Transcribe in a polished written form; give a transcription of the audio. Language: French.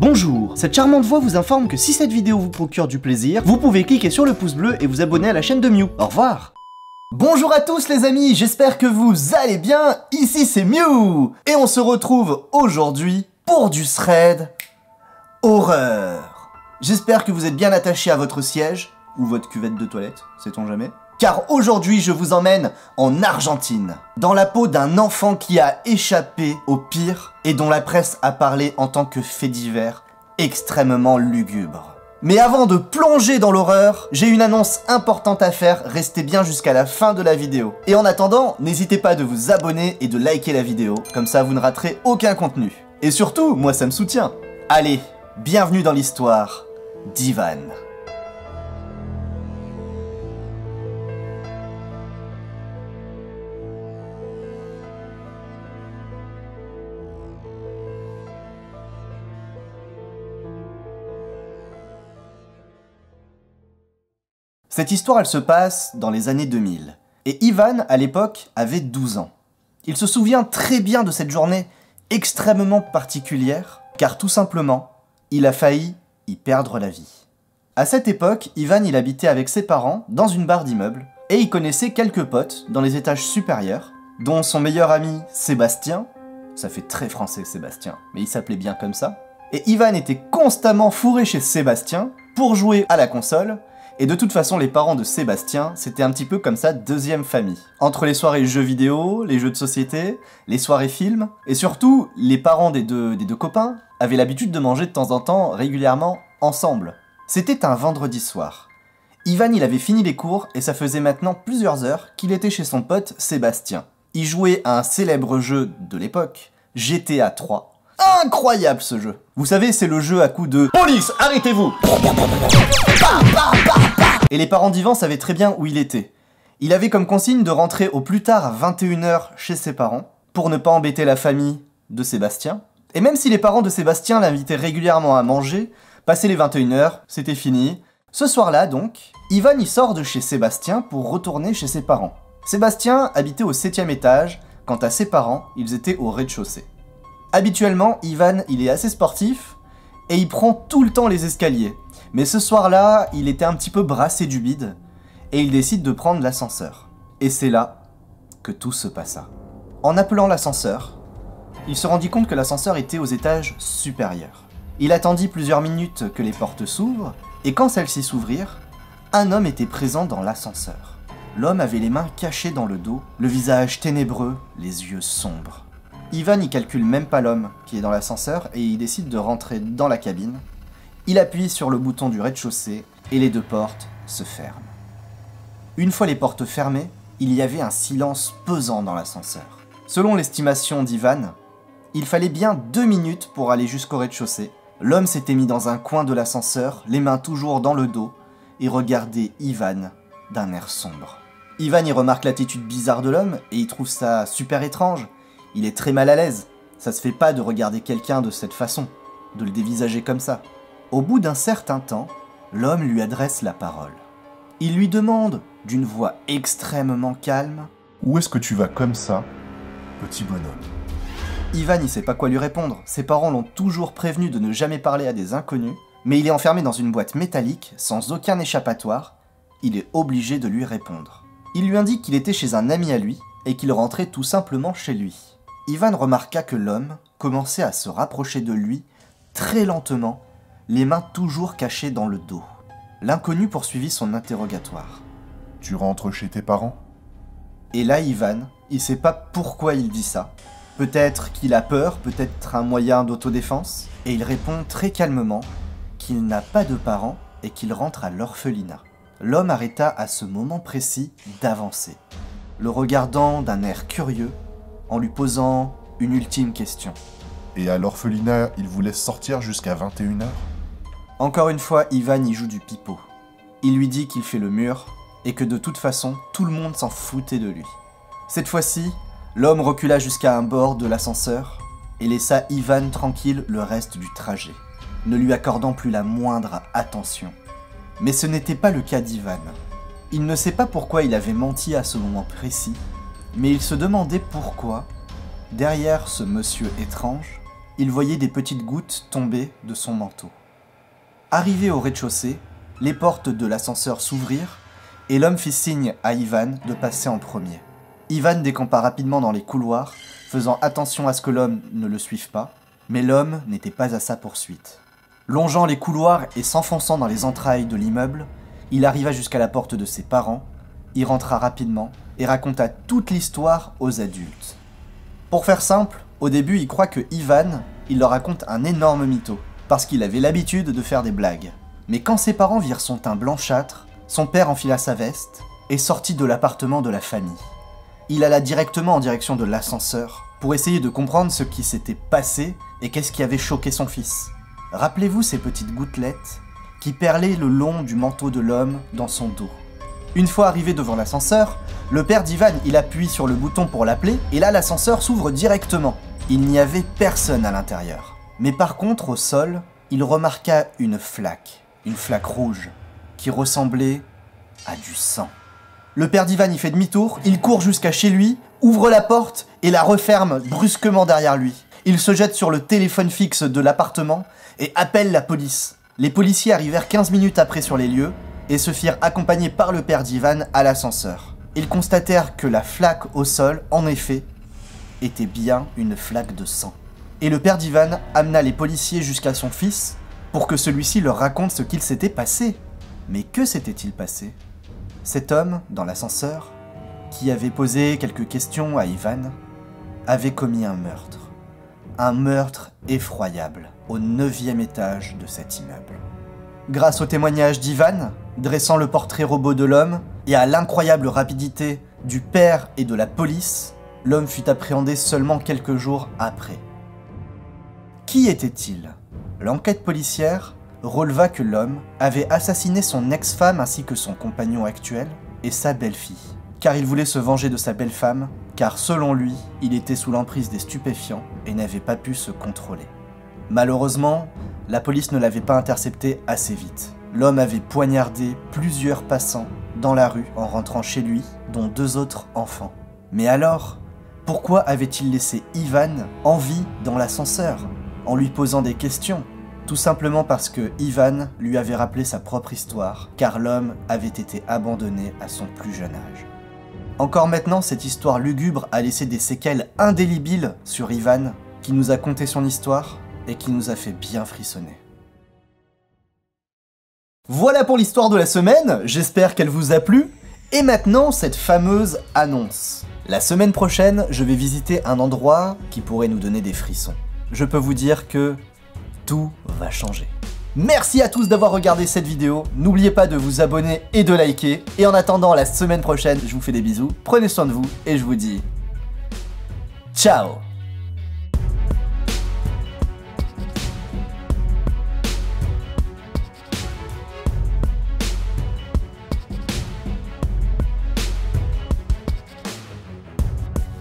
Bonjour, cette charmante voix vous informe que si cette vidéo vous procure du plaisir, vous pouvez cliquer sur le pouce bleu et vous abonner à la chaîne de Mew. Au revoir. Bonjour à tous les amis, j'espère que vous allez bien, ici c'est Mew. Et on se retrouve aujourd'hui pour du thread horreur. J'espère que vous êtes bien attachés à votre siège, ou votre cuvette de toilette, sait-on jamais. Car aujourd'hui je vous emmène en Argentine, dans la peau d'un enfant qui a échappé au pire et dont la presse a parlé en tant que fait divers extrêmement lugubre. Mais avant de plonger dans l'horreur, j'ai une annonce importante à faire, restez bien jusqu'à la fin de la vidéo. Et en attendant, n'hésitez pas de vous abonner et de liker la vidéo, comme ça vous ne raterez aucun contenu. Et surtout, moi ça me soutient. Allez, bienvenue dans l'histoire d'Ivan. Cette histoire, elle se passe dans les années 2000. Et Ivan, à l'époque, avait 12 ans. Il se souvient très bien de cette journée extrêmement particulière, car tout simplement, il a failli y perdre la vie. À cette époque, Ivan, il habitait avec ses parents dans une barre d'immeubles, et il connaissait quelques potes dans les étages supérieurs, dont son meilleur ami Sébastien, ça fait très français Sébastien, mais il s'appelait bien comme ça, et Ivan était constamment fourré chez Sébastien pour jouer à la console. Et de toute façon, les parents de Sébastien, c'était un petit peu comme sa deuxième famille. Entre les soirées jeux vidéo, les jeux de société, les soirées films, et surtout, les parents des deux copains avaient l'habitude de manger de temps en temps régulièrement ensemble. C'était un vendredi soir. Ivan, il avait fini les cours et ça faisait maintenant plusieurs heures qu'il était chez son pote Sébastien. Il jouait à un célèbre jeu de l'époque, GTA 3. Incroyable ce jeu. Vous savez, c'est le jeu à coup de « Police, arrêtez-vous !» Et les parents d'Ivan savaient très bien où il était. Il avait comme consigne de rentrer au plus tard à 21 h chez ses parents, pour ne pas embêter la famille de Sébastien. Et même si les parents de Sébastien l'invitaient régulièrement à manger, passé les 21 h, c'était fini. Ce soir-là donc, Ivan y sort de chez Sébastien pour retourner chez ses parents. Sébastien habitait au 7e étage, quant à ses parents, ils étaient au rez-de-chaussée. Habituellement, Ivan, il est assez sportif, et il prend tout le temps les escaliers. Mais ce soir-là, il était un petit peu brassé du bide, et il décide de prendre l'ascenseur. Et c'est là que tout se passa. En appelant l'ascenseur, il se rendit compte que l'ascenseur était aux étages supérieurs. Il attendit plusieurs minutes que les portes s'ouvrent, et quand celles-ci s'ouvrirent, un homme était présent dans l'ascenseur. L'homme avait les mains cachées dans le dos, le visage ténébreux, les yeux sombres. Ivan n'y calcule même pas l'homme qui est dans l'ascenseur et il décide de rentrer dans la cabine. Il appuie sur le bouton du rez-de-chaussée et les deux portes se ferment. Une fois les portes fermées, il y avait un silence pesant dans l'ascenseur. Selon l'estimation d'Ivan, il fallait bien 2 minutes pour aller jusqu'au rez-de-chaussée. L'homme s'était mis dans un coin de l'ascenseur, les mains toujours dans le dos, et regardait Ivan d'un air sombre. Ivan y remarque l'attitude bizarre de l'homme et il trouve ça super étrange. Il est très mal à l'aise, ça se fait pas de regarder quelqu'un de cette façon, de le dévisager comme ça. Au bout d'un certain temps, l'homme lui adresse la parole. Il lui demande, d'une voix extrêmement calme, « Où est-ce que tu vas comme ça, petit bonhomme ?» Ivan il sait pas quoi lui répondre, ses parents l'ont toujours prévenu de ne jamais parler à des inconnus, mais il est enfermé dans une boîte métallique, sans aucun échappatoire, il est obligé de lui répondre. Il lui indique qu'il était chez un ami à lui, et qu'il rentrait tout simplement chez lui. Ivan remarqua que l'homme commençait à se rapprocher de lui très lentement, les mains toujours cachées dans le dos. L'inconnu poursuivit son interrogatoire. « Tu rentres chez tes parents ?» Et là, Ivan, il sait pas pourquoi il dit ça. Peut-être qu'il a peur, peut-être un moyen d'autodéfense, et il répond très calmement qu'il n'a pas de parents et qu'il rentre à l'orphelinat. L'homme arrêta à ce moment précis d'avancer, le regardant d'un air curieux, en lui posant une ultime question. « Et à l'orphelinat, il vous laisse sortir jusqu'à 21 h ?» Encore une fois, Ivan y joue du pipeau. Il lui dit qu'il fait le mur, et que de toute façon, tout le monde s'en foutait de lui. Cette fois-ci, l'homme recula jusqu'à un bord de l'ascenseur, et laissa Ivan tranquille le reste du trajet, ne lui accordant plus la moindre attention. Mais ce n'était pas le cas d'Ivan. Il ne sait pas pourquoi il avait menti à ce moment précis, mais il se demandait pourquoi, derrière ce monsieur étrange, il voyait des petites gouttes tomber de son manteau. Arrivé au rez-de-chaussée, les portes de l'ascenseur s'ouvrirent et l'homme fit signe à Ivan de passer en premier. Ivan décampa rapidement dans les couloirs, faisant attention à ce que l'homme ne le suive pas, mais l'homme n'était pas à sa poursuite. Longeant les couloirs et s'enfonçant dans les entrailles de l'immeuble, il arriva jusqu'à la porte de ses parents, y rentra rapidement et raconta toute l'histoire aux adultes. Pour faire simple, au début il croit que Ivan, il leur raconte un énorme mytho, parce qu'il avait l'habitude de faire des blagues. Mais quand ses parents virent son teint blanchâtre, son père enfila sa veste et sortit de l'appartement de la famille. Il alla directement en direction de l'ascenseur pour essayer de comprendre ce qui s'était passé et qu'est-ce qui avait choqué son fils. Rappelez-vous ces petites gouttelettes qui perlaient le long du manteau de l'homme dans son dos. Une fois arrivé devant l'ascenseur, le père d'Ivan il appuie sur le bouton pour l'appeler et là l'ascenseur s'ouvre directement. Il n'y avait personne à l'intérieur. Mais par contre au sol, il remarqua une flaque rouge qui ressemblait à du sang. Le père d'Ivan y fait demi-tour, il court jusqu'à chez lui, ouvre la porte et la referme brusquement derrière lui. Il se jette sur le téléphone fixe de l'appartement et appelle la police. Les policiers arrivèrent 15 minutes après sur les lieux et se firent accompagner par le père d'Ivan à l'ascenseur. Ils constatèrent que la flaque au sol, en effet, était bien une flaque de sang. Et le père d'Ivan amena les policiers jusqu'à son fils pour que celui-ci leur raconte ce qu'il s'était passé. Mais que s'était-il passé? Cet homme, dans l'ascenseur, qui avait posé quelques questions à Ivan, avait commis un meurtre. Un meurtre effroyable, au 9e étage de cet immeuble. Grâce au témoignage d'Ivan, dressant le portrait robot de l'homme, et à l'incroyable rapidité du père et de la police, l'homme fut appréhendé seulement quelques jours après. Qui était-il? L'enquête policière releva que l'homme avait assassiné son ex-femme ainsi que son compagnon actuel et sa belle-fille, car il voulait se venger de sa belle-femme, car selon lui, il était sous l'emprise des stupéfiants et n'avait pas pu se contrôler. Malheureusement, la police ne l'avait pas intercepté assez vite. L'homme avait poignardé plusieurs passants dans la rue en rentrant chez lui, dont 2 autres enfants. Mais alors, pourquoi avait-il laissé Ivan en vie dans l'ascenseur, en lui posant des questions? Tout simplement parce que Ivan lui avait rappelé sa propre histoire, car l'homme avait été abandonné à son plus jeune âge. Encore maintenant, cette histoire lugubre a laissé des séquelles indélébiles sur Ivan, qui nous a conté son histoire et qui nous a fait bien frissonner. Voilà pour l'histoire de la semaine, j'espère qu'elle vous a plu. Et maintenant, cette fameuse annonce. La semaine prochaine, je vais visiter un endroit qui pourrait nous donner des frissons. Je peux vous dire que tout va changer. Merci à tous d'avoir regardé cette vidéo, n'oubliez pas de vous abonner et de liker, et en attendant la semaine prochaine, je vous fais des bisous, prenez soin de vous, et je vous dis ciao.